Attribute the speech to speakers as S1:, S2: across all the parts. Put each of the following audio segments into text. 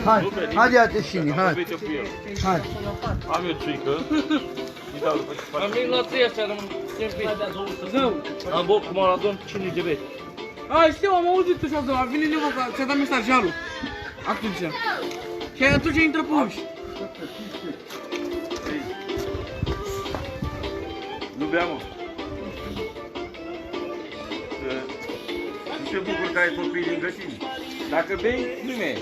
S1: Hai, haide ateșini, hai.
S2: Uite cu el.
S1: Hai.
S2: Am eu țuică. Îi dau după ce faci.
S3: Am venit la 3 ăștia, am băut cu Maradon 5 de beri.
S4: Hai, știu, am auzit așa, a venit Leo, ți-a dat mesajalul. Atunci. Și atunci intră pe uși.
S2: Nu bea, mă. Nu te bucur că ai copii din găsini. Dacă bei, nu mai e.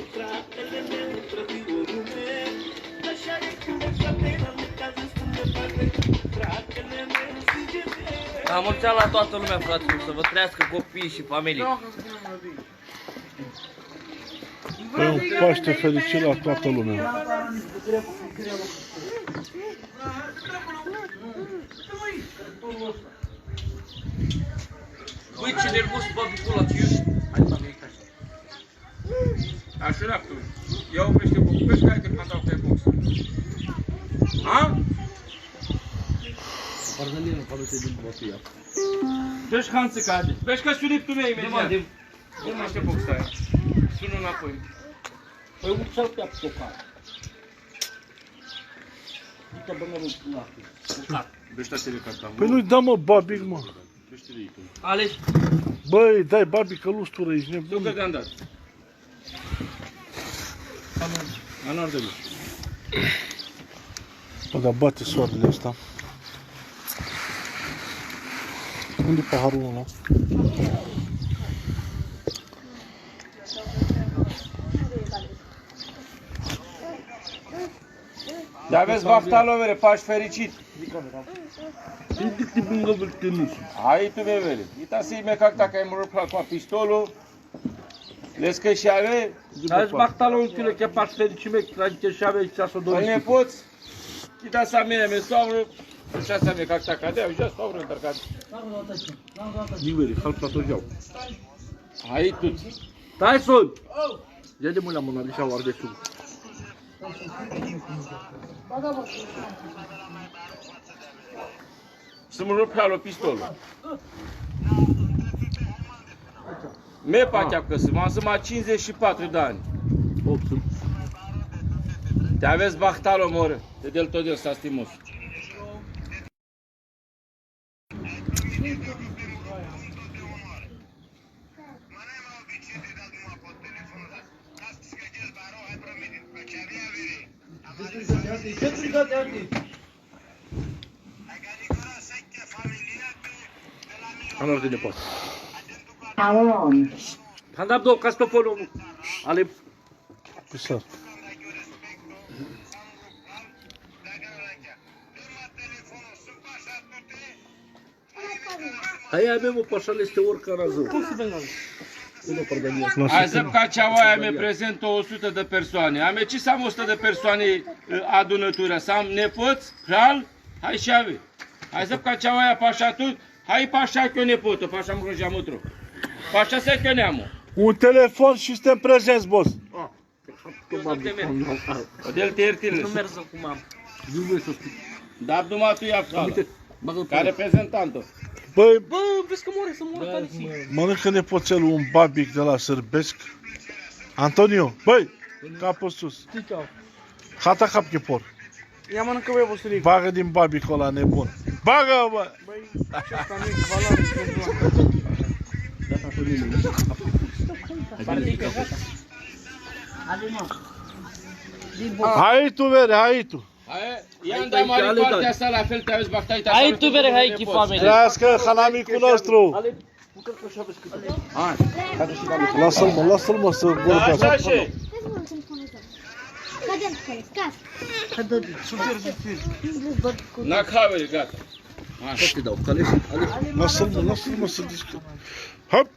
S3: La mulți ani la toată lumea, fraților, să vă trăiască copiii și familii.
S5: Păi un Paște fericit la toată lumea.
S3: Băi, ce nervos, babicul ăla, ce
S2: Așa la tu. Ia oprește boxul. Vezi că ai te pandau pe box. Ha? Deci Hans se cade. Vezi că suni tu mei imediat. Oprește boxul aia. Sună înapoi.
S3: Păi un să te aptoca. Uite bănărul la
S2: Deci asta de carta.
S5: Păi nu-i da, mă, babic, mă.
S3: Ales.
S5: Băi, dai babic, că lustură, ești
S2: Tu
S5: nebun.
S2: că te-am dat. Anor de lui.
S5: Bă, dar bate soarele ăsta. Unde-i paharul ăla?
S2: Te aveți bafta lovere, Paști fericit. Hai tu bevere. Ita să-i mecac dacă ai mărut cu pistolul. Lescă și ave.
S3: Azi bactalon tine că Paști fericit, trage și ave și să
S2: Îl
S3: dori.
S2: nepoți. Ita să mine me sovră. Așa să mecac dacă dea, uite sovră întărcat.
S5: Niveri, hal platojau.
S2: Hai tu.
S3: Tyson! Ia de mâna mâna, așa o arde sub.
S2: Să mă rup pe pistolul. Me pacea că sunt, m-am zis 54 de ani. Te aveți bahtalo, moră. Te del tot el s-a stimos.
S3: Anor de nepot. Am dat două castofonul ale...
S5: Pisar.
S3: Aia avem o pașale este orică rază.
S4: Cum să vedem?
S2: Azi ca ceaua mi prezentă 100 de persoane. Am ce să am 100 de persoane adunătură, să am nepoți, pral, hai și ave. Hai să ca ceaua pașa tu, hai pașa că nepotă, pașa mă grăjea mătru. Pașa se că neamă.
S5: Un telefon și suntem prezenți, boss.
S2: Odel te iertile.
S3: Nu merg cu mam.
S2: Dar numai tu ia pral. Ca reprezentantă.
S5: Băi,
S4: Bă, vezi că moare, să moară Talisi.
S5: mănâncă nepoțelul un babic de la sârbesc. Antonio, băi, capul sus. Hata cap chepor.
S4: Ia mănâncă băi, bosturic.
S5: Bagă din babicul ăla nebun. Bagă, bă!
S4: Băi, ce asta nu e cu valoare,
S5: Hai tu, vere, hai tu.
S2: Ia-mi da mare partea asta la fel, te aveți bafta, uite
S3: Hai tu vere, hai chi familie.
S5: Trească hanamicul nostru. Lasă-l, mă, lasă-l, mă, să vorbească.
S2: Așa și. N-a cavere, gata.
S5: Lasă-l, mă, lasă-l, mă, să discut. Hop,